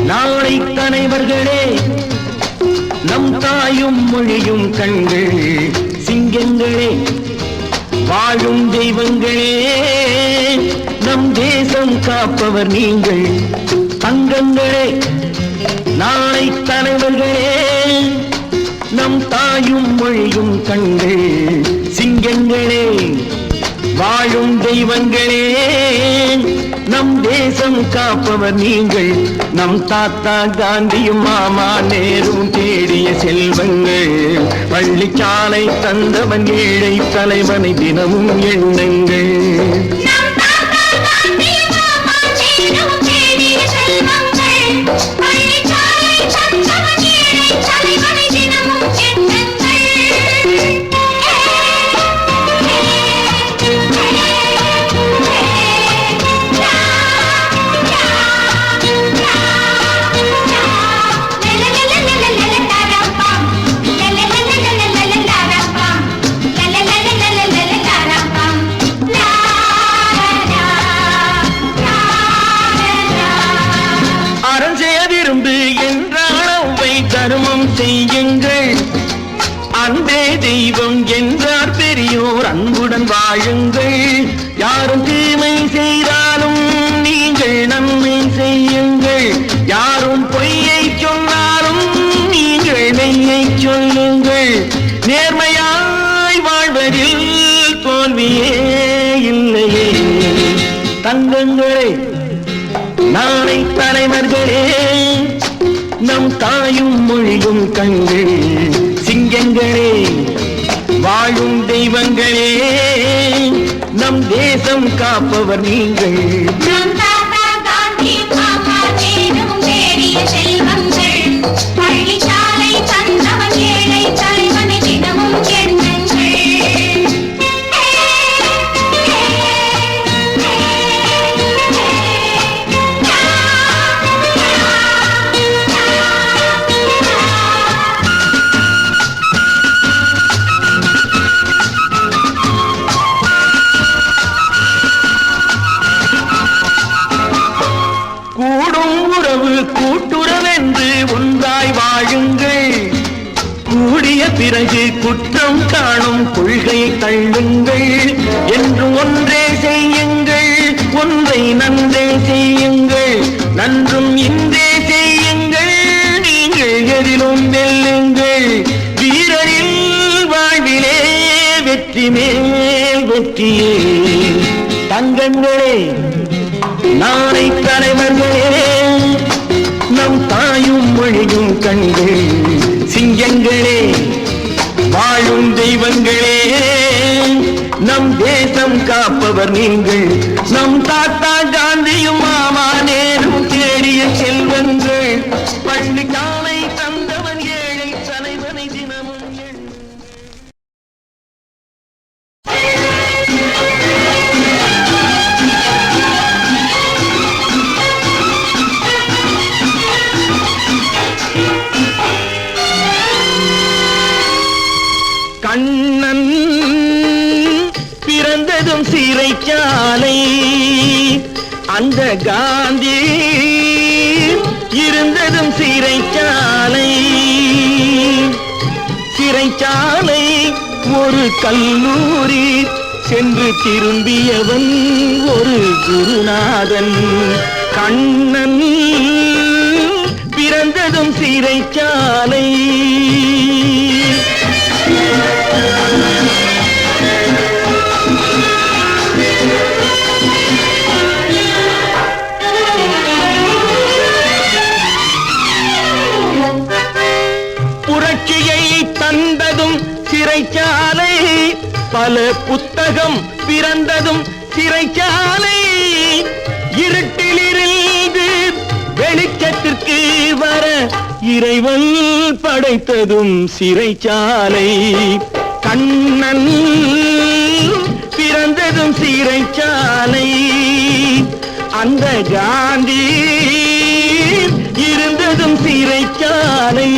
நாளை தலைவர்களே நம் தாயும் மொழியும் கண்கள் சிங்கங்களே வாழும் தெய்வங்களே நம் தேசம் காப்பவர் நீங்கள் தங்கங்களே நாளை தலைவர்களே நம் தாயும் மொழியும் கண்கள் சிங்கங்களே வாழும் தெய்வங்களே நம் தேசம் காப்பவர் நீங்கள் நம் தாத்தா காந்தியும் மாமா நேரும் தேடிய செல்வங்கள் பள்ளிச்சாலை தந்தவன் ஏழை தலைவனை தினமும் எண்ணுங்கள் தர்மம் செய்யுங்கள் அன்பே தெய்வம் என்றார் பெரியோர் அன்புடன் வாழுங்கள் யாரும் தீமை செய்தாலும் நீங்கள் நன்மை செய்யுங்கள் யாரும் பொய்யை சொன்னாலும் நீங்கள் மெய்யை சொல்லுங்கள் நேர்மையாய் வாழ்வதில் தோல்வியே இல்லையே தங்கங்களே நாளை தலைவர்களே நம் தாயும் மொழியும் கண்கள் சிங்கங்களே வாழும் தெய்வங்களே நம் தேசம் காப்பவர் நீங்கள் பள்ளிச்சாலை தந்தவன் ஏழை தலைவனை தினமும் கூட்டுறவென்று ஒன்றாய் வாழுங்கள் கூடிய பிறகு குற்றம் காணும் கொள்கையை தள்ளுங்கள் என்று ஒன்றே செய்யுங்கள் ஒன்றை நன்றே செய்யுங்கள் நன்றும் இன்றே செய்யுங்கள் நீங்கள் எதிலும் வெல்லுங்கள் வீரரில் வாழ்விலே வெற்றி மேல் வெற்றியே தங்கங்களே நாளை தலைவர்களே நம் தாயும் மொழியும் கண்கள் சிங்கங்களே வாழும் தெய்வங்களே நம் தேசம் காப்பவர் நீங்கள் நம் தாத்தா காந்தியும் மாமா நேரும் தேடிய செல்வங்கள் பள்ளிச்சாலை தந்தவன் ஏழை தலைவனை தினமும் கண்ணன் பிறந்ததும் சிறைச்சாலை அந்த காந்தி இருந்ததும் சிறைச்சாலை சிறைச்சாலை ஒரு கல்லூரி சென்று திரும்பியவன் ஒரு குருநாதன் கண்ணன் பிறந்ததும் சிறைச்சாலை புரட்சியை தந்ததும் சிறைச்சாலை பல புத்தகம் பிறந்ததும் சிறைச்சாலை இருட்டிலிருந்து வெளிச்சத்திற்கு வர இறைவன் படைத்ததும் சிறைச்சாலை கண்ணன் பிறந்ததும் சிறைச்சாலை அந்த காந்தி இருந்ததும் சிறைச்சாலை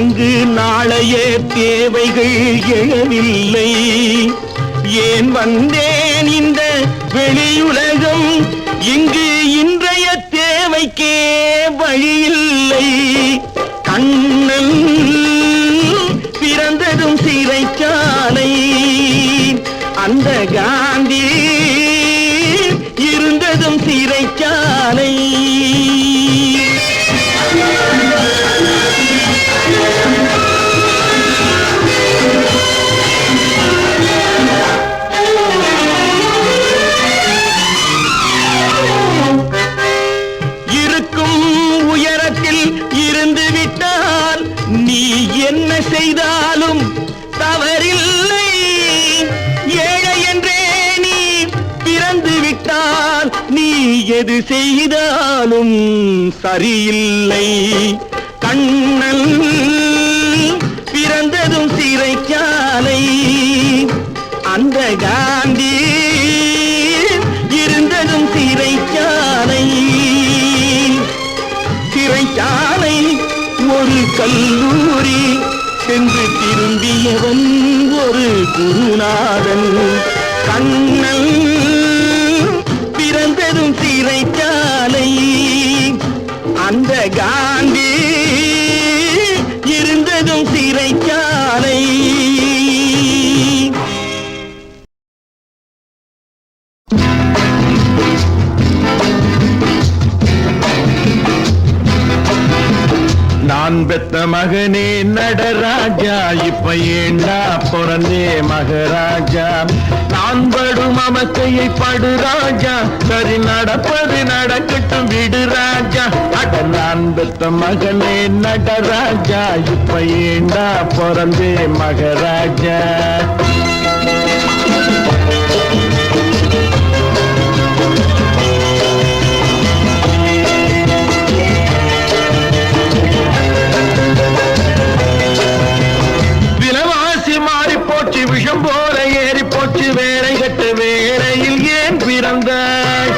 அங்கு நாளைய தேவைகள் எழவில்லை. ஏன் வந்தேன் இந்த வெளியுலகம், இங்கு இன்றைய தேவைக்கே வழியில்லை. கண்ணன் பிறந்ததும் சிறைச்சாலை, அந்த காந்தி இருந்ததும் சிறைச்சாலை. இருக்கும் உயரத்தில் இருந்து விட்டால் நீ என்ன செய்தாலும் தவறில்லை. ஏழை என்றே நீ பிறந்து விட்டால் நீ எது செய்தாலும் சரியில்லை. கண்ணன் பிறந்ததும் சிறைச்சாலை, அந்த காந்தி இருந்ததும் சிறைச்சாலை. சிறைச்சாலை ஒரு கல்லூரி, சென்று திரும்பியவன் ஒரு குருநாதன். கண்ணன் பிறந்ததும் சிறைச்சாலை, அந்த காந்தி இருந்ததும் சிறைச்சாலை. நான் பெத்த மகனே நடராஜா, இப்ப ஏண்டா பிறந்தே மகராஜா. நான் படும் அவஸ்தையை படு ராஜா, சரி நடப்பது நடக்கட்டும் விடு ராஜா. அட நான் பெத்த மகனே நடராஜா, இப்ப ஏண்டா பிறந்தே மகராஜா. விஷம் போல ஏறி போச்சு வேலை கட்ட வேளையில் ஏன் பிறந்தாய்?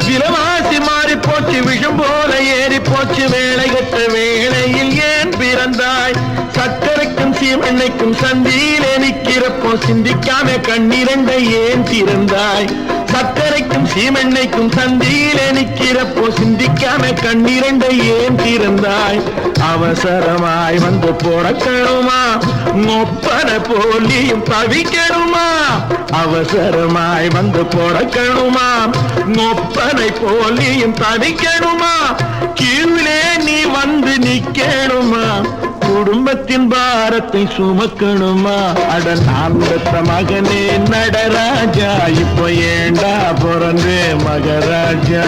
விலவாசி மாறி போச்சு விஷம் போல ஏறி போச்சு வேலை கட்ட வேளையில் ஏன் பிறந்தாய்? சக்கரைக்கும் சீமெண்ணைக்கும் சந்தியிலே நிற்கிறப்போ சிந்திக்காம கண்ணிரண்டை ஏன் திறந்தாய்? சக்கரைக்கும் சீமெண்ணைக்கும் சந்தியிலே நிற்கிறப்போ சிந்திக்காம கண்ணிரண்டை ஏன் திறந்தாய்? அவசரமாய் வந்து பிறக்கணுமா, மொப்பன போலியும் தவிக்கணுமா? அவசரமாய் வந்து பிறக்கணுமா, மொப்பனை போலியும் தவிக்கணுமா? கீழே நீ வந்து நிக்கணுமா, குடும்பத்தின் பாரத்தை சுமக்கணுமா? அட நான் பெத்த மகனே நடராஜா, இப்போ ஏண்டா பிறந்தே மகராஜா.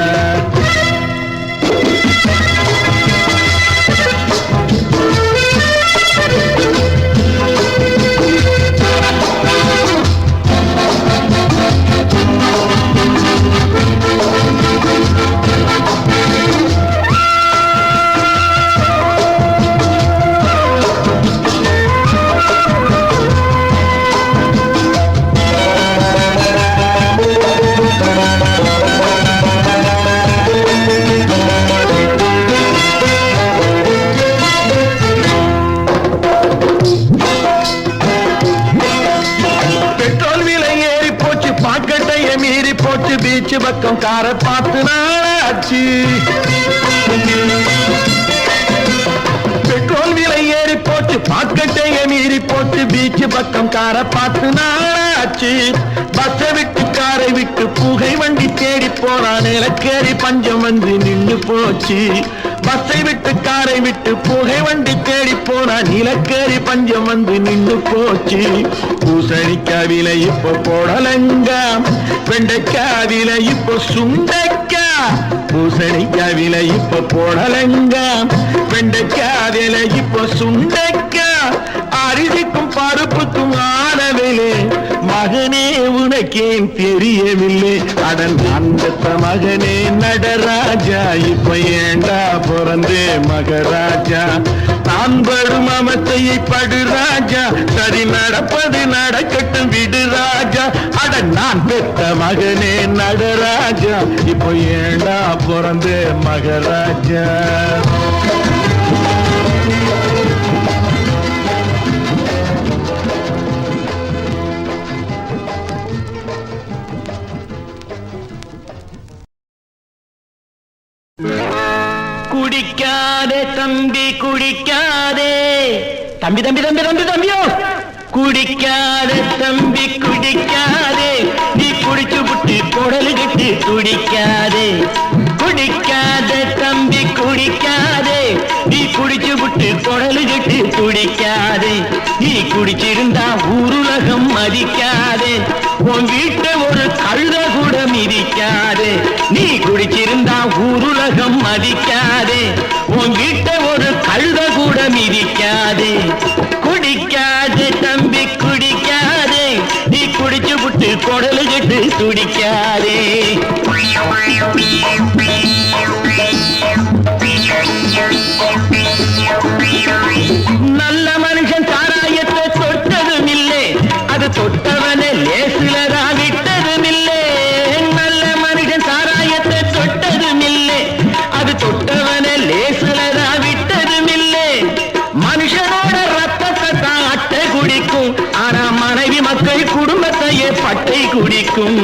பீச்சு பக்கம் காரை பார்த்து நாளாச்சு, பெட்ரோல் விலை ஏறி போச்சு, பாக்கெட்டைய மீறி போச்சு, பீச்சு பக்கம் காரை பார்த்து நாளாச்சு. பஸ்ஸை விட்டு காரை விட்டு புகை வண்டி தேடி போனா நிலக்கேறி பஞ்சம் வந்து நின்று போச்சு. பஸ்ஸை விட்டு காரை விட்டு புகை வண்டி தேடி போனா நிலக்கேறி பஞ்சம் வந்து நின்று போச்சு. பூசணிக்காய் விலை இப்போ போடலங்க, வெண்டைக்காய் விலை இப்போ சுண்டைக்கா. பூசணிக்காய் விலை இப்போ போடலங்க, வெண்டைக்காய் விலை இப்போ சுண்டைக்கா. அரிசிக்கும் பருப்புக்கும் ஆனவில்லை மகனே உனக்கேன் தெரியவில்லை. அடன் அந்த மகனே நடராஜா, இப்ப ஏண்டா பிறந்தே மகராஜா. நான் படும் அவத்தையை படு ராஜா, சரி நடப்பது நடக்கட்டும் விடு ராஜா. அட நான் பெத்த மகனே நடராஜா. ராஜா இப்போ ஏண்டா பிறந்தே மகராஜா. குடிக்காதே தம்பி குடிக்காதே, தம்பி தம்பி தம்பி தம்பி தம்பியோ, குடிக்காதே தம்பி குடிக்காதே, நீ குடிச்சு புட்டு குடலு கட்டு குடிக்காதே. குடிக்காதே தம்பி குடிக்காதே, நீ குடிச்சு புட்டு குடலு கட்டு குடிக்காதே. நீ குடிச்சிருந்தா ஊருலகம் மதிக்காதே, உன் வீட்டை ஒரு கழுத கூட மிதிக்காதே. நீ குடிச்சிருந்தா ஊருலகம் மதிக்காதே, உன் வீட்டை ஒரு கழுத கூட மிதிக்காதே. குடிக்காதே தம்பி குடிக்காதே, நீ குடிச்சு புட்டு குடலு கட்டு துடிக்காதே. நல்ல மனுஷன் சாராயத்தை தொட்டதும் இல்லை, அது தொட்டவனை லேசுலரா விட்டதும் இல்லை. நல்ல மனுஷன் சாராயத்தை தொட்டதும் இல்லை, அது தொட்டவனை லேசுலரா விட்டதும் இல்லை. மனுஷனோட ரத்தத்தை தான் அட்டை குடிக்கும், ஆனா மனைவி மக்கள் குடும்பத்தையே பட்டை குடிக்கும்.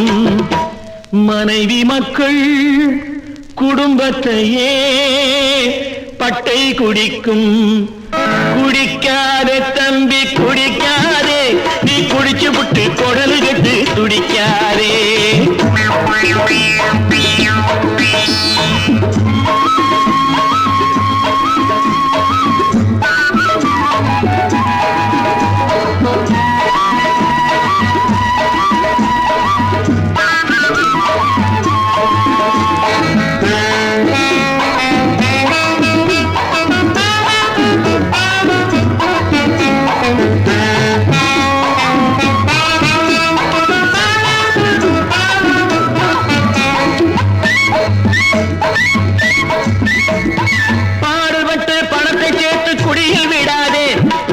மனைவி மக்கள் குடும்பத்தையே பட்டை குடிக்கும். குடிக்காதே தம்பி குடிக்காதே, நீ குடிச்சு புட்டு குடலு கட்டு துடிக்காதே. பாடுபட்டு பணத்தை சேர்த்து குடியில் விடாதே,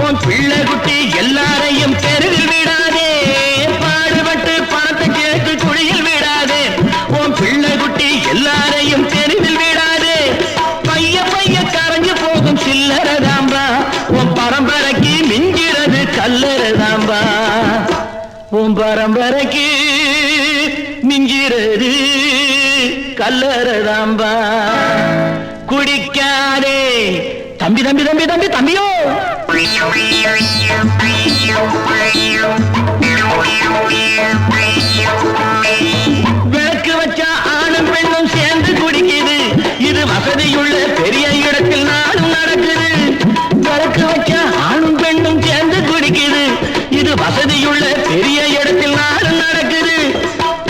உன் பிள்ளை குட்டி எல்லாரையும் தெருவில் விடாதே. பாடுபட்டு பணத்தை சேர்த்து குடியில் விடாதே, உன் பிள்ளை குட்டி எல்லாரையும் தெருவில் விடாதே. பைய பைய கரைஞ்சு போகும் சில்லறதாம்பா, உன் பரம்பரைக்கு மிஞ்சிறது கல்லறதாம்பா. உன் பரம்பரைக்கு மிஞ்சிறது கல்லறதாம்பா. குடிக்காதே தம்பி தம்பி தம்பி தம்பி தம்பியோ, விளக்கு வச்சா ஆணும் பெண்ணும் சேர்ந்து குடிக்குது, இது வசதியுள்ள பெரிய இடத்தில் நாளும் நடக்குது. விளக்கு வச்சா ஆணும் பெண்ணும் சேர்ந்து குடிக்குது, இது வசதியுள்ள பெரிய இடத்தில் நாளும் நடக்குது.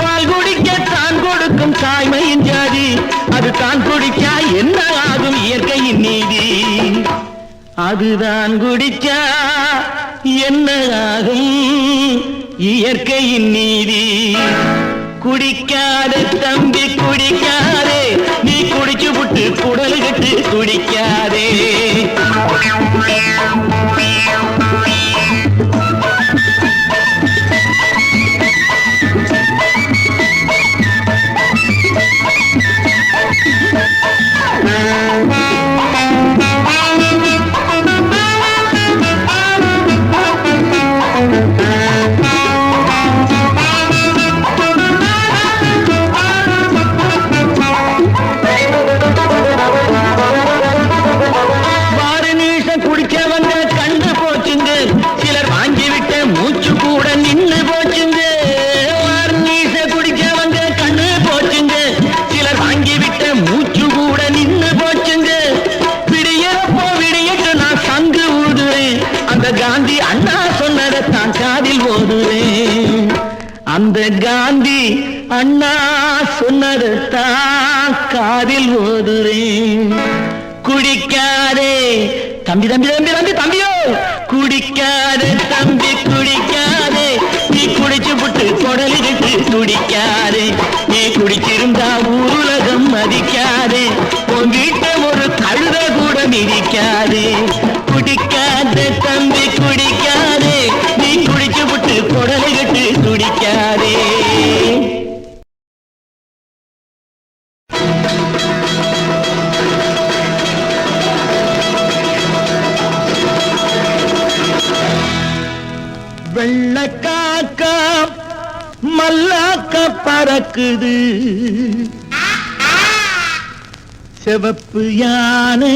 பால் குடிக்க தான் கொடுக்கும் தாய்மையின் ஜாதி, அது தான் குடிச்சா என்ன ஆகும் இயற்கையின் நீதி. அதுதான் குடிச்சா என்ன ஆகும் இயற்கையின் நீதி. குடிக்காத தம்பி குடிக்காதே, நீ குடிச்சு புட்டு குடலு கட்டு குடிக்காதே. குடிச்சவங்க கண்டு போச்சுங்க, சிலர் வாங்கிவிட்ட மூச்சு கூட நின்று போச்சுங்க. குடிச்சவங்க கண்ணு போச்சுங்க, சிலர் வாங்கிவிட்ட மூச்சு கூட நின்று போச்சுங்க. விடியப்போ விடியட்டு நான் சங்கு ஊதுவேன், அந்த காந்தி அண்ணா சொன்னதை தான் காதில் ஓதுவேன். அந்த காந்தி அண்ணா சொன்னதை தான் காதில் ஓதுவேன். குடிக்காதே தம்பி தம்பி தம்பி தம்பி தம்பியோ, குடிக்காதே தம்பி குடிக்காதே, நீ குடிச்சு புட்டு குடலு கட்டு துடிக்காதே. நீ குடிச்சிருந்தா ஊருலகம் மதிக்காதே, உன் வீட்டை ஒரு கழுத கூட மிதிக்காதே. குடிக்காதே தம்பி குடிக்காதே, நீ குடிச்சு புட்டு குடலு கட்டு துடிக்காதே. வெள்ளக்காக்கா மல்லாக்க பறக்குது, சிவப்பு யானை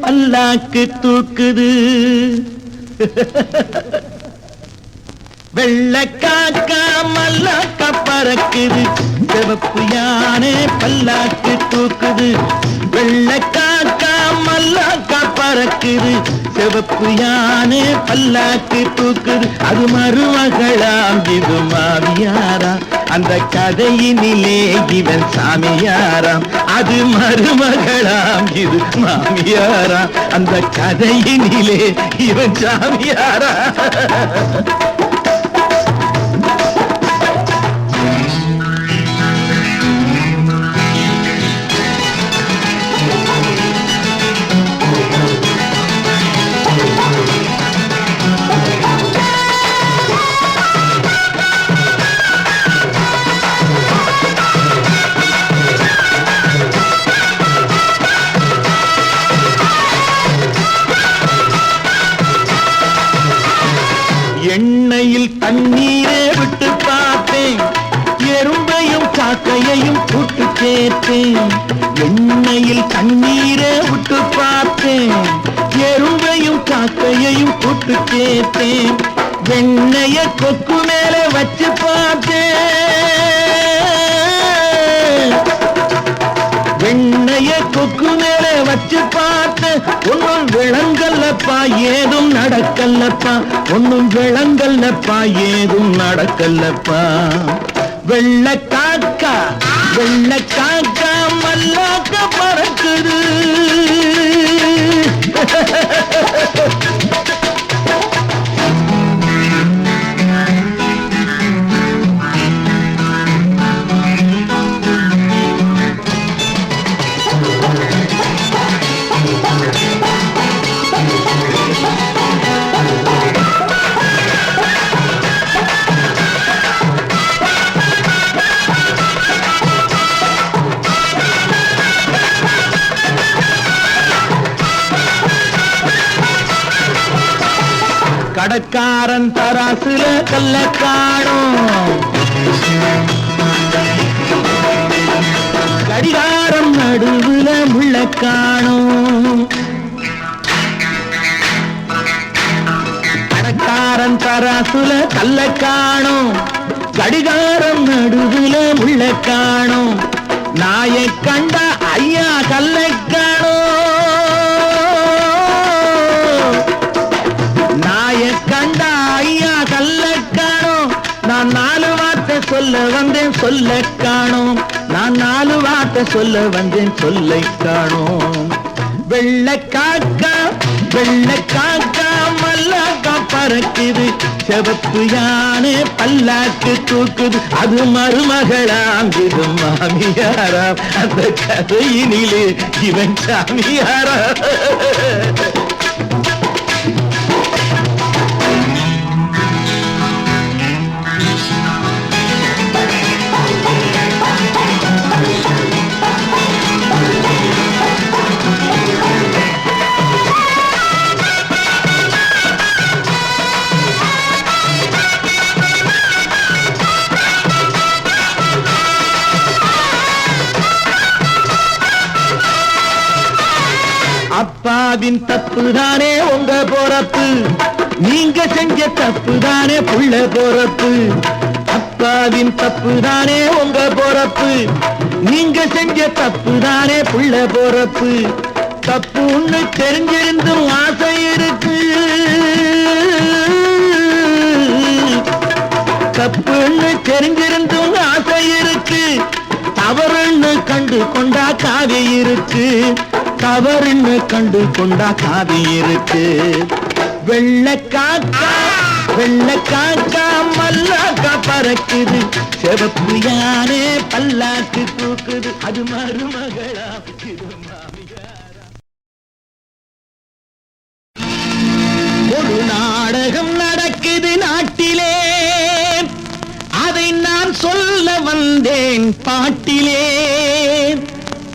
பல்லாக்கு தூக்குது. வெள்ளக்காக்கா மல்லாக்க பறக்குது, சிவப்பு யானை பல்லாக்கு தூக்குது. வெள்ளக்காக்கா மல்லாக்க பறக்குது, சிவப்பு யானை பல்லாக்கு தூக்குது. அது மருமகளாம் இது மாமியாராம், அந்த கதையினிலே இவன் சாமியாராம். அது மருமகளாம் இது மாமியாராம், அந்த கதையினிலே இவன் சாமியாராம். எண்ணெயில் தண்ணீரே விட்டு பார்த்தேன், எறும்பையும் காக்கையையும் கூட்டு சேர்த்தேன். எண்ணெயில் தண்ணீரே விட்டு பார்த்தேன், எறும்பையும் காக்கையையும் கூட்டு சேர்த்தேன். வெண்ணைய கொக்கு மேல வச்சு பார்த்தேன், வெண்ணைய கொக்கு மேல வச்சு பார்த்து ஒன்னும் விளங்கல்லப்பா ஏதும் நடக்கல்லப்பா, ஒன்னும் விளங்கல்லப்பா ஏதும் நடக்கல்லப்பா. வெள்ளக்காக்கா வெள்ளக்காக்கா மல்லாக்க பறக்குது. கடக்காரன் தராசுல கல்ல காணும், கடிகாரம் நடுவுல முள்ள காணும். கடக்காரன் தராசுல கல்ல காணும், கடிகாரம் நடுவுல முள்ள காணும். நாயை கண்ட ஐயா கல்லை காணும், கண்டா ஐயா கல்ல காணோம். நான் 4 வார்த்தை சொல்ல வந்தேன் சொல்ல காணோம், நான் 4 வார்த்தை சொல்ல வந்தேன் சொல்லை காணோம். வெள்ளக்காக்கா வெள்ளக்காக்கா மல்லாக்கா பறக்குது, சிவப்பு யானை பல்லாக்கு தூக்குது. அது மருமகளாம் இது மாமியாராம், அந்த கதையினிலே இவன் சாமியாராம். அப்பாவின் தப்பு தானே உங்க பொறப்பு, நீங்க செஞ்ச தப்பு தானே புள்ள பொறப்பு. அப்பாவின் தப்பு தானே உங்க பொறப்பு, நீங்க செஞ்ச தப்பு தானே புள்ள பொறப்பு. தப்புன்னு தெரிஞ்சிருந்தும் ஆசை இருக்கு, தப்புன்னு தெரிஞ்சிருந்தும் ஆசை இருக்கு. தவறுன்னு கண்டு கொண்டா காவி இருக்கு, தவறுன்னு கண்டு கொண்டா காவி இருக்கு. வெள்ளக்காக்கா வெள்ளக்காக்கா மல்லாக்கா பறக்குது, சிவப்பு யானை பல்லாக்கு தூக்குது. அது மருமகளா இது மாமியாரா. ஒரு நாடகம் நடக்குது நாட்டிலே, அதை நான் சொல்ல வந்தேன் பாட்டிலே.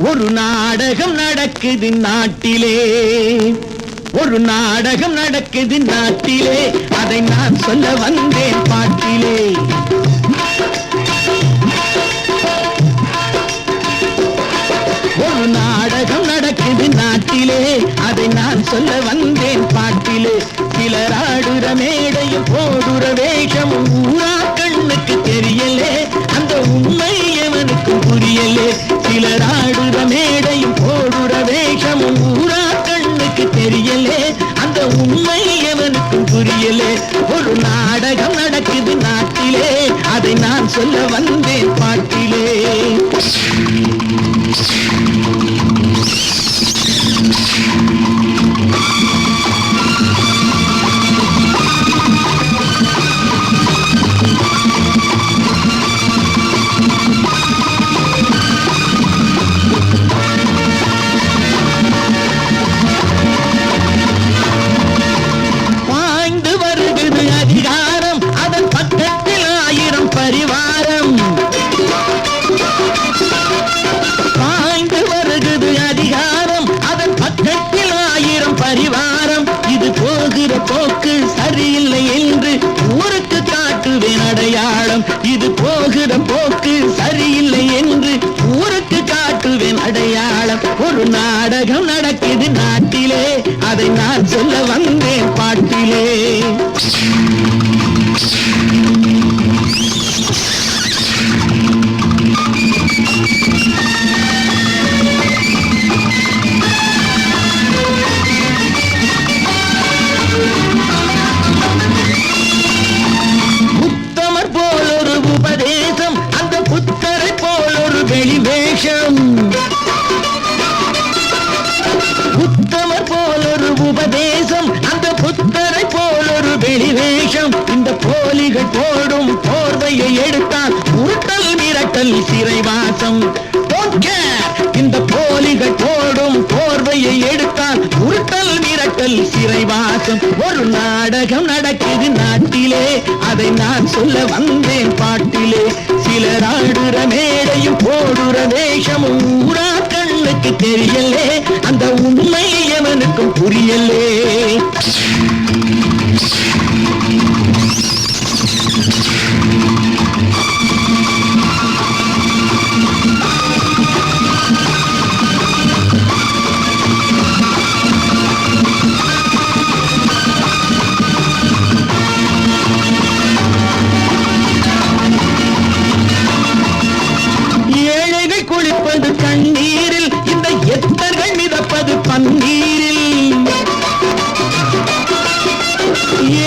ஒரு நாடகம் நடக்குது நாட்டிலே, ஒரு நாடகம் நடக்குது நாட்டிலே, அதை நான் சொல்ல வந்தேன் பாட்டிலே. ஒரு நாடகம் நடக்குது நாட்டிலே, அதை நான் சொல்ல வந்தேன் பாட்டிலே. சிலர் ஆடுற மேடையும் போடுற வேஷமும் ஊரா கண்ணுக்கு தெரியலே, அந்த உண்மை எவனுக்கும் புரியலே. சிலர் ஆடுற மேடையும் போடுற வேஷமும் ஊரா கண்ணுக்கு தெரியலே, அந்த உண்மை எவனுக்கும் புரியலே. ஒரு நாடகம் நடக்குது நாட்டிலே, அதை நான் சொல்ல வந்தேன் பாட்டிலே. பாய்ந்து வருகிறது அதிகாரம், அதன் பக்கத்தில் 1000 பரிவாரம். பாய்ந்து வருகிறது அதிகாரம், அதன் பக்கத்தில் 1000 பரிவாரம். இது போகிற போக்கு சரியில்லை என்று ஊருக்கு காட்டுவேன் அடையாளம். இது போகிற போக்கு சரியில்லை என்று ஊருக்கு காட்டுவேன் அடையாளம். ஒரு நாடகம் நடக்குது நாட்டிலே, அதை நான் சொல்ல வந்தேன் பாட்டிலே. புத்தமர் போல் ஒரு உபதேசம், அந்த புத்தரை போல் ஒரு வெளிவேஷம். புத்தமர் போல் ஒரு உபதேசம், அந்த புத்தரை போல் ஒரு வெளிவேஷம். இந்த போலிகள் போடும் போர்வையை எடுத்தால் உருட்டல் மிரட்டல் சிறைவாசம். இந்த போலிகள் போடும் போர்வையை எடுத்தால் உருட்டல் மிரட்டல் சிறைவாசம். ஒரு நாடகம் நடக்குது நாட்டிலே, அதை நான் சொல்ல வந்தேன் பாட்டிலே. சிலர் ஆடுற மேடையும் போடுற வேஷமும் ஊரா கண்ணுக்கு தெரியலே, அந்த உண்மை எவனுக்கும் புரியலே. ஏழைகள் குளிப்பது கண்ணீரில், இந்த எத்தர்கள் மிதப்பது பன்னீரில்.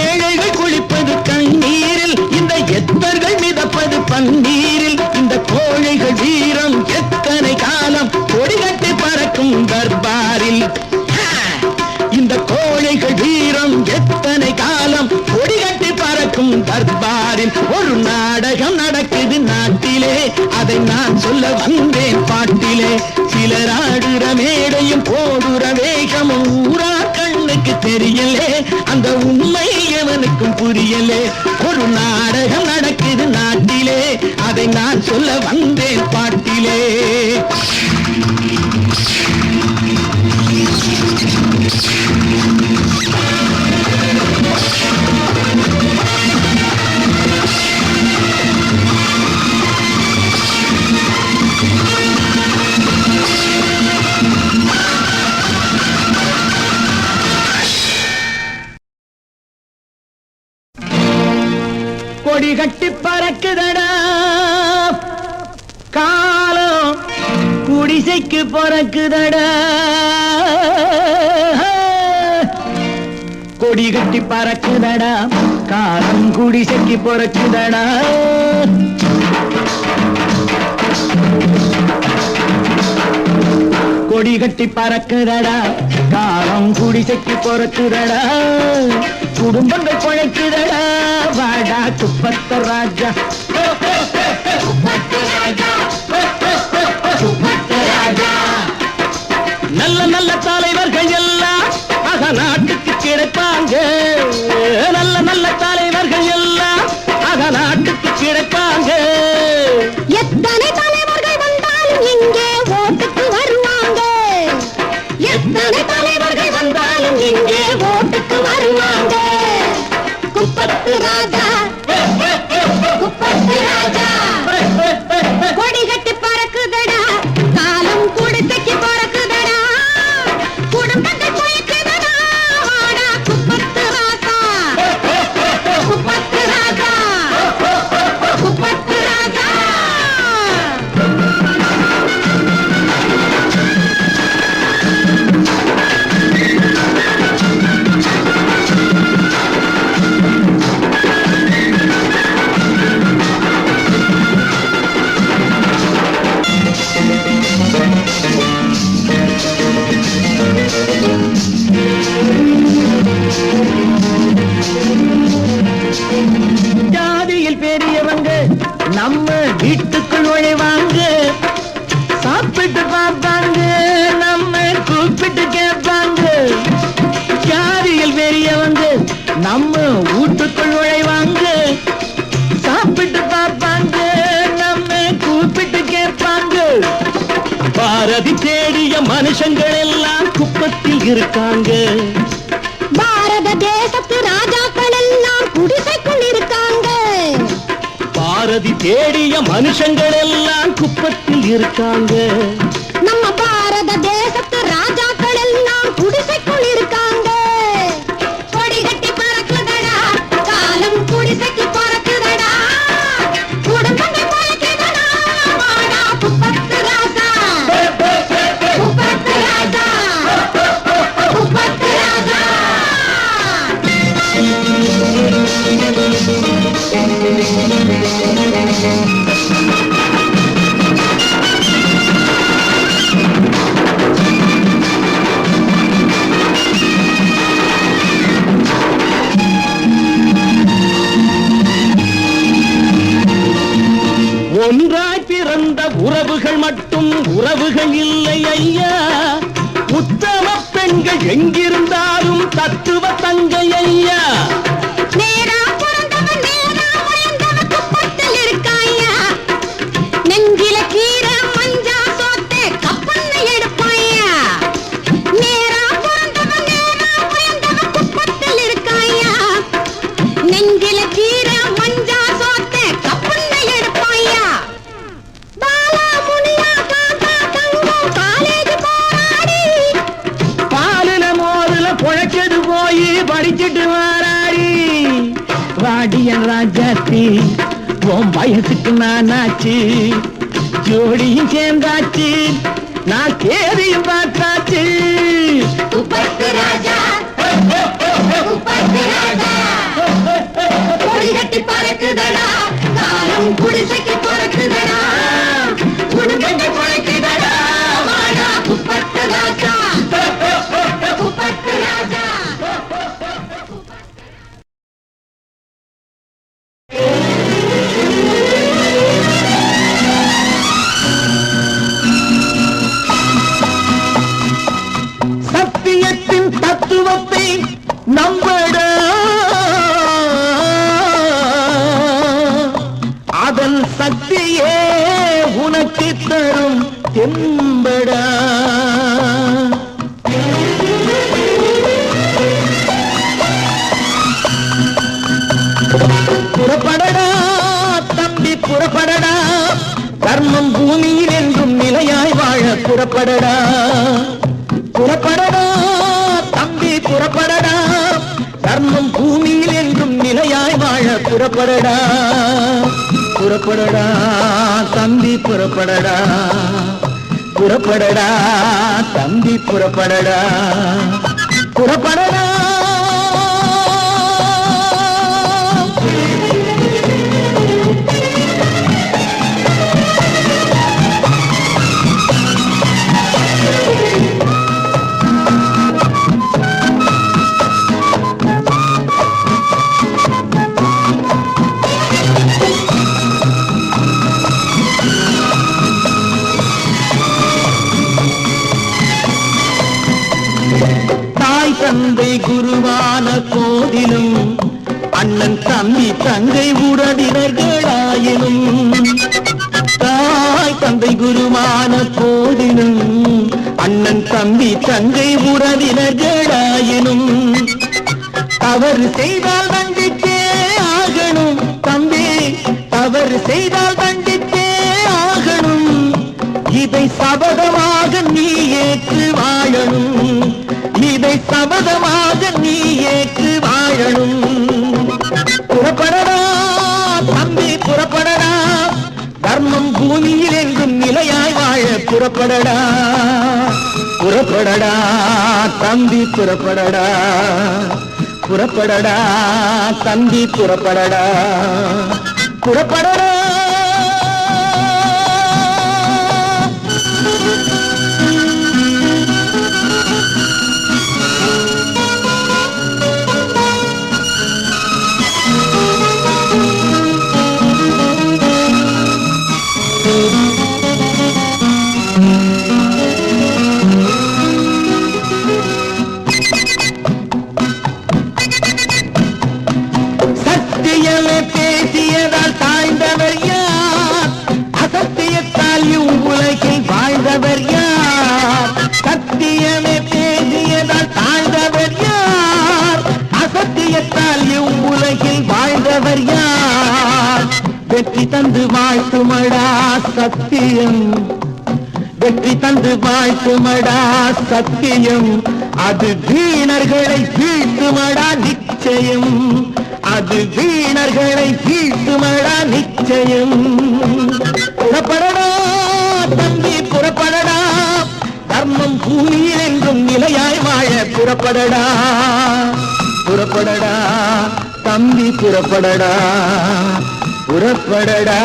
ஏழைகள் குளிப்பது கண்ணீரில், இந்த எத்தர்கள் மிதப்பது பன்னீரில். இந்த கோழைகள் வீரம் எத்தனை காலம் கொடிகட்டி பறக்கும் தர்பாரில். இந்த கோழைகள் வீரம் எத்தனை காலம் கொடிகட்டி பறக்கும் தர்பாரில். ஒரு நாடகம் நடக்குது நாட்டிலே, அதை நான் சொல்ல வந்தேன் பாட்டிலே. சிலர் ஆடுற மேடையும் போடுற வேஷமும் ஊரா கண்ணுக்கு தெரியலே, அந்த உண்மை எவனுக்கும் புரியலே. ஒரு நாடகம் நடக்குது நாட்டிலே, அதை நான் சொல்ல வந்தேன் பாட்டிலே. கொடி கட்டி பறக்குதடா காலம், குடிசைக்கு பறக்குதடா. கொடி கட்டி பறக்குதடா காலம், குடிசைக்கு பறக்குதடா. கொடி கட்டி பறக்குதடா காலம், குடிசைக்கு பறக்குதடா. குடும்பங்கள் குழைக்குதடா, வாடா குப்பத்து ராஜா. நல்ல நல்ல தலைவர்கள் எல்லாம் ஆக நாட்டுக்கு கிடைப்பாங்க. நல்ல நல்ல தலைவர்கள் எல்லாம் ஆக நாட்டுக்கு கிடைப்பாங்க. எத்தனை தலைவர்கள் வந்தாலும் இங்கே ஓட்டுக்கு வருவாங்க. எத்தனை தலைவர்கள் வந்தாலும் இங்கே நம்ம வீட்டுக்குள் நுழைவாங்க, சாப்பிட்டு பார்ப்பாங்க, நம்ம கூப்பிட்டு கேட்பாங்க. ஜாதியில் பெரியவங்க நம்ம வீட்டுக்குள் நுழைவாங்க, சாப்பிட்டு பார்ப்பாங்க, நம்ம கூப்பிட்டு கேட்பாங்க. பாரதி தேடிய மனுஷங்கள் எல்லாம் குப்பத்தில் இருக்காங்க. பாரத தேசத்து ராஜாக்கள் எல்லாம் குடிசைக்குள் இருக்காங்க. பாரதி தேடிய மனுஷங்கள் எல்லாம் குப்பத்தில் இருக்காங்க. நம்ம பாரத தேசத்து ராஜாக்கள் எல்லாம் குடிசைக்குள் இருக்காங்க. கொடி கட்டி பறக்குதடா, காலம் குடிசைக்கு பறக்குதடா, குடும்பங்கள் பறக்குதடா, வாடா குப்பத்து ராஜா, குப்பத்து ராஜா, குப்பத்து ராஜா. ஒன்றாய் பிறந்த உறவுகள் மட்டும் உறவுகள் இல்லை ஐயா. உத்தம பெண்கள் எங்கிருந்தாலும் தத்துவ தங்கை ஐயா. நேரா பிறந்தவன் நேரா உயர்ந்தவன் குப்பத்தில் இருக்காயா. நெஞ்சில கீரை மஞ்சா சோத்தே கப்பல்ல எடுப்பாயா. நேரா பிறந்தவன் நேரா உயர்ந்தவன் குப்பத்தில் இருக்காயா. நெஞ்சில கீரை மஞ்சா சோத்தே கப்பல்ல எடுப்பாயா. பாலா முனியா காக்கா தங்கம் காலேஜ் போராடி, பாலுல மோதுல புழைச்சது போய் படிச்சுட்டு வாராடி. வாடியன் ராஜாத்தி உன் வயசுக்கு நானாச்சு, ஜோடியும் சேர்ந்தாச்சு, நான் கேரியும் பார்த்தாச்சு. குப்பத்து ராஜா, குப்பத்து ராஜா, கொடி கட்டி பறக்குதடா, காலம் குடிசைக்கு பறக்குதடா, குடும்பங்கள் பறக்குதடா, வாடா குப்பத்து ராஜா, குப்பத்து ராஜா. சத்தியத்தின் தத்துவத்தை நம்படா, அதன் சக்தியே உனக்கு தரும் தெம்படா. புறப்படடா தம்பி புறப்படடா, தர்மம் பூமியில் என்றும் நிலையாய் வாழ புறப்படடா. புறப்படடா தம்பி புறப்படடா, தர்மம் பூமியில் என்றும் நிலையாய் வாழ புறப்படடா. புறப்படடா தம்பி புறப்படடா, புறப்படடா தம்பி புறப்படடா, புறப்படடா. தாய் தந்தை குருவான போதிலும், அண்ணன் தம்பி தங்கை உறவினர்களாயினும். தாய் தந்தை குருவான போதிலும், அண்ணன் தம்பி தங்கை உறவினர்களாயினும். தவறு செய்தால் தண்டித்தே ஆகணும் தம்பி, தவறு செய்தால் தண்டித்தே ஆகணும். இதை சபதமாக நீ ஏற்று வாழணும், இதை சபதமாக நீ ஏற்று வாழணும். புறப்படடா தம்பி புறப்படடா, தர்மம் பூமியில் என்றும் நிலையாய் வாழ புறப்படடா. புறப்படடா தம்பி புறப்படடா, புறப்படடா தம்பி புறப்படடா, புறப்படடா. சத்தியமே பேசியதால் தாழ்ந்தவர் யார் அசத்தியத்தால் உலகில் வாழ்ந்தவர் யார் சத்தியமே பேசியதால் தாழ்ந்தவர் யார் அசத்தியத்தால் உலகில் வாழ்ந்தவர் யார் வெற்றி தந்து வாழ்த்துமடா சத்தியம் வெற்றி தந்து வாழ்த்துமடா சத்தியம் அது வீணர்களை வீழ்த்துமடா நிச்சயம் அது வீணர்களை வீழ்த்துமடா நிச்சயம் புறப்படடா தம்பி புறப்படடா தர்மம் பூமியில் என்றும் நிலையாய் வாழ புறப்படடா புறப்படடா தம்பி புறப்படடா புறப்படடா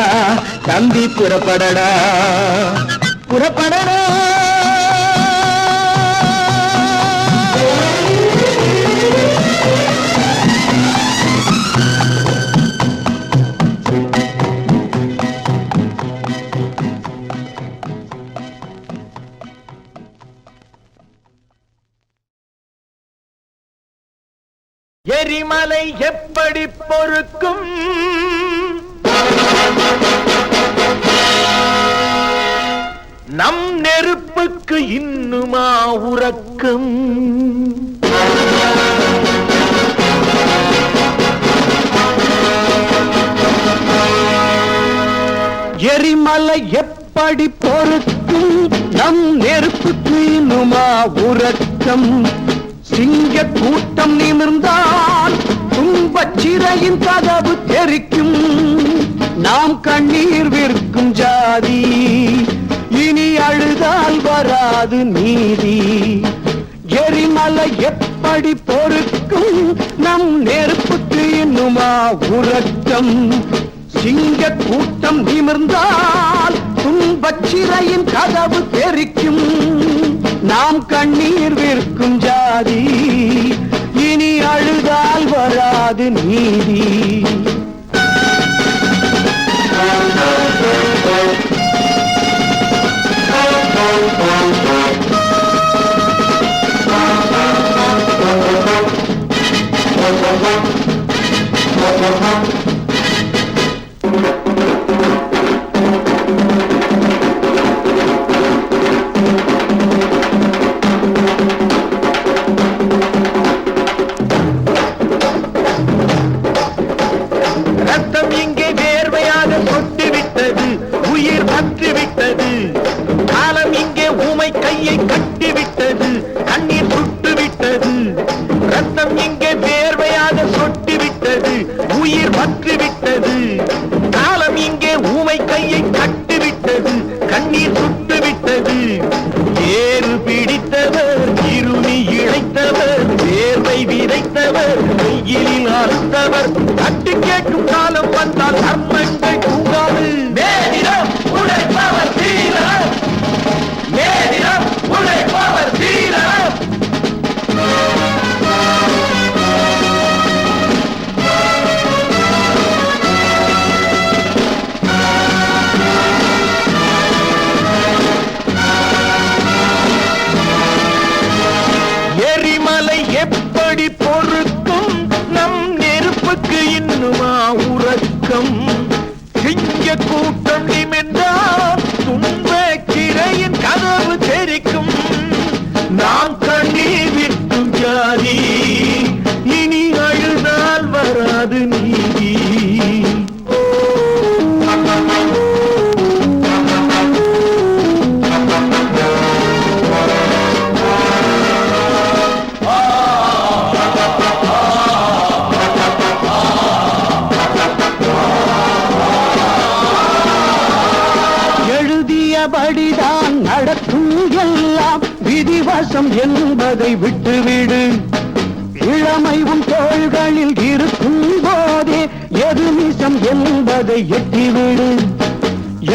தம்பி புறப்படடா புறப்படடா எரிமலை எப்படி பொறுக்கும் நம் நெருப்புக்கு இன்னுமா உறக்கம் எரிமலை எப்படி பொறுக்கும் நம் நெருப்புக்கு இன்னுமா உறக்கம் சிங்க கூட்டம் நிமிர்ந்தால் துன்பச் சிறையின் கதவு தெரிக்கும் நாம் கண்ணீர் விற்கும் ஜாதி இனி அழுதால் வராது நீதி எரிமலை எப்படி பொறுக்கும் நம் நெருப்புக்கு இன்னுமா உறக்கம் சிங்க கூட்டம் நிமிர்ந்தால் துன்பச் சிறையின் கதவு தெரிக்கும் நாம் கண்ணீர் விற்கும் ஜாதி இனி அழுதால் வராது நீதி ரத்தம் இங்கே வேர்வையாக சொட்டுவிட்டது உயிர் பற்றுவிட்டது காலம் இங்கே ஊமை கையை கட்டிவிட்டது கண்ணீர் சுட்டுவிட்டது ரத்தம் இங்கே வேர்வையாக சொட்டுவிட்டது உயிர் பற்றுவிட்டது காலம் இங்கே ஊமை கையை கட்டிவிட்டது கண்ணீர் சுட்டுவிட்டது ஏறு பிடித்தவர் இருமி இழைத்தவர் வேர்வை விதைத்தவர் வெயிலில் அறுத்தவர் தட்டு கேட்கும் காலம் வந்தால் தர்மங்கள் தூங்காது மேதினம் உழைப்பவர் தீரம் மேதினம் உழைப்பவர் தீரம் எரிமலை எப்படி பொறுக்கும் நம் நெருப்புக்கு இன்னுமா உறக்கம் சிங்க கூட்டம் நிமிர்ந்தால் துன்ப கிரையின் கதவு தெரிக்கும் நாம் கண்ணீர் விற்கும் ஜாதி இனி அழுதால் வராது நீதி படிதான் நடக்கும் எல்லாம் விதிவசம் என்பதை விட்டுவிடு இளமைவும் தோள்களில் இருக்கும் போதே எது நிசம் என்பதை எட்டிவிடு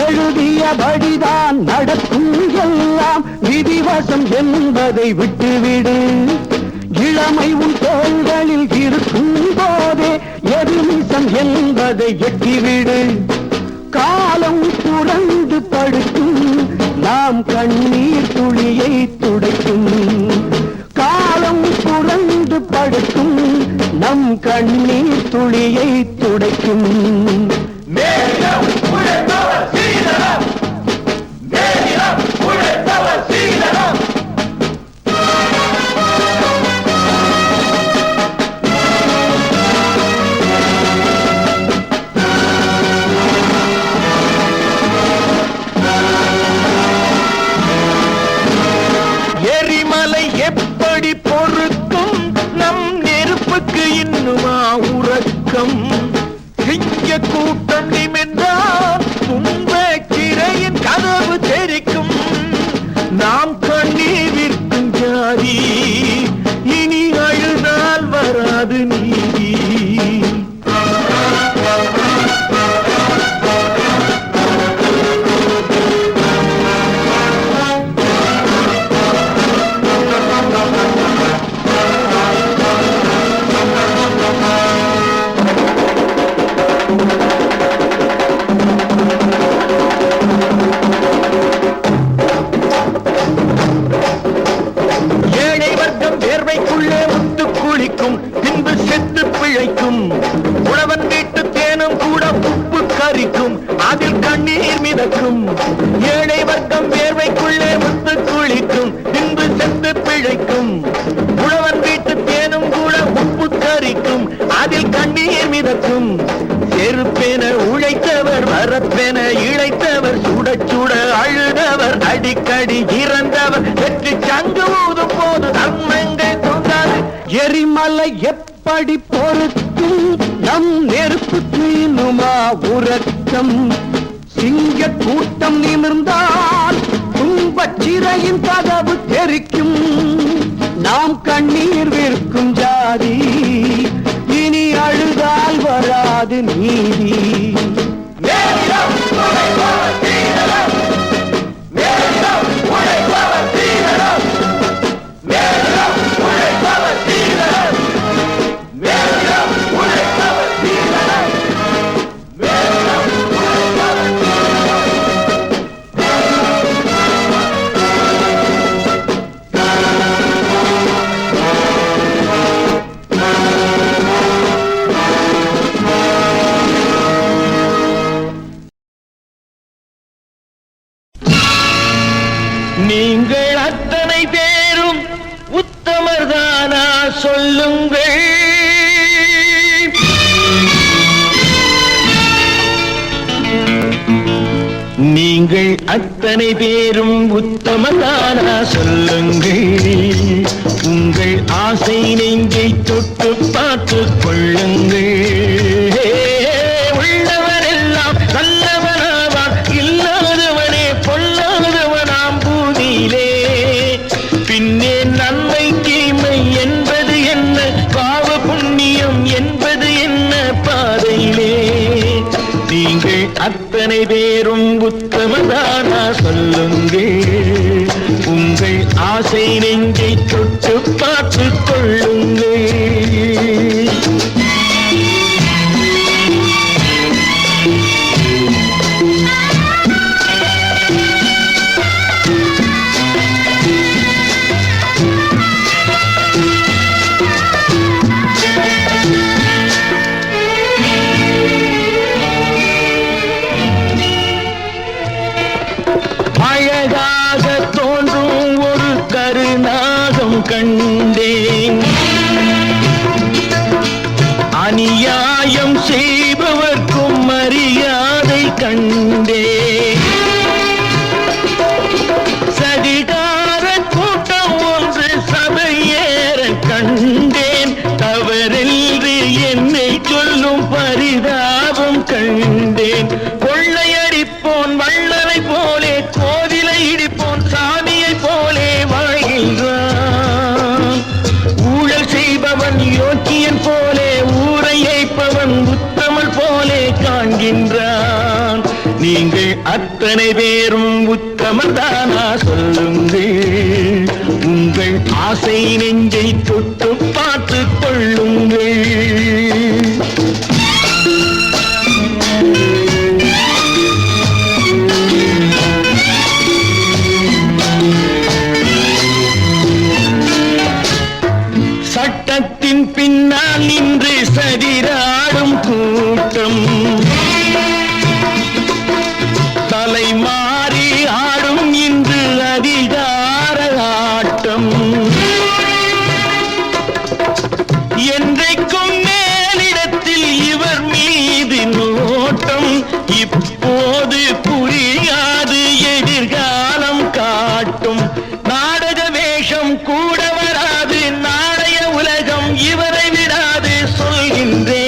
எழுதியபடிதான் நடக்கும் எல்லாம் விதிவசம் என்பதை விட்டுவிடு இளமைவும் தோள்களில் இருக்கும் போதே எது நிசம் என்பதை எட்டிவிடு காலம் புரண்டு படுக்கும் நாம் கண்ணீர் துளியை துடைக்கும் காலம் புரண்டு படுக்கும் நம் கண்ணீர் துளியை துடைக்கும். மேலிடம் உழைப்பவர் சீதனம், மேலிடம் உழைப்பவர் சீதனம். எரிமலை எப்படி பொறுக்கும், நம் நெருப்புக்கு இன்னுமா உறக்கம். சிங்க கூட்டம் நிமிர்ந்தால் துன்ப கிரையின் கதவு தெரிக்கும். நாம் கண்ணீர் விற்கும் ஜாதி, இனி அழுதால் வராது நீதி. பின்பு செத்து பிழைக்கும். உழவன் வீட்டு தேனும் கூட உப்பு கரிக்கும், அதில் கண்ணீர் மிதக்கும். ஏழை வர்க்கம் வேர்வைக்குள்ளே முத்து குளிக்கும், பின்பு செத்து பிழைக்கும். உழவன் வீட்டு தேனும் கூட உப்பு கரிக்கும், அதில் கண்ணீர் மிதக்கும். செருப்பென உழைத்தவர், வரப்பென இழைத்தவர், சுட சுட அழுதவர், அடிக்கடி இறந்தவர், வெற்றி சங்கு ஊதும் போது நன்மங்கள் தோன்றாது. எரிமலை எப்படி பொறுக்கும், நம் நெருப்புக்கு இன்னுமா உறக்கம். சிங்க கூட்டம் நிமிர்ந்தால் துன்பச் சிறையின் கதவு தெரிக்கும். நாம் கண்ணீர் விற்கும் ஜாதி, இனி அழுதால் வராது நீதி. மேலிடம் உழைப்பவர் சீதனம், மேலிடம் உழைப்பவர் சீதனம், மேலிடம் உழைப்பவர் சீதனம், மேலிடம் உழைப்பவர் சீதனம், மேலிடம் உழைப்பவர் நீங்கள் அத்தனை பேரும் உத்தமர்தானா சொல்லுங்கள். நீங்கள் அத்தனை பேரும் உத்தமர்தானா சொல்லுங்கள். உங்கள் ஆசை நெஞ்சை தொட்டு பார்த்துக் கொள்ளுங்கள். உள்ளவரெல்லாம் நல்லவனாவான், இல்லாதவனே பொல்லாதவனாம் பூதியிலே. பின்னே நன்மை தீமை என்பது என்ன, பாவ புண்ணியம் என்பது என்ன பாதையிலே. நீங்கள் அத்தனை பேரும் உத்தமதானா சொல்லுங்கள். உங்கள் ஆசை நெஞ்சை தொட்டு பார்த்துக் கொள்ளுங்கள். அழகாக தோன்றும் ஒரு கருநாகம் கண்டேன். அநியாயம் செய்பவர்க்கும் மரியாதை கண்டேன். சதிகார கூட்டம் ஒன்று சபையேற கண்டேன். தவறென்று என்னை சொல்லும் பரிதாபம் கண்டேன். கொள்ளையடிப்போன் வள்ளலை போலே, கோவிலை இடிப்போன் சாமியை போலே வாழ்கின்றான். ஊழல் செய்பவன் யோக்கியன் போலே, ஊரை ஏய்ப்பவன் உத்தமல் போலே காண்கின்றான். நீங்கள் அத்தனை பேரும் உத்தமர்தானா சொல்லுங்கள். உங்கள் ஆசை நெஞ்சை தொட்டு பார்த்துக் கொள்ளுங்கள். சட்டத்தின் பின்னால் நின்று சதிராடும் கூட்டம் இப்போது புரியாது எதிர்காலம் காட்டும் நாடக வேஷம் கூட வராது நாளைய உலகம் இவரை விடாது சொல்கின்றேன்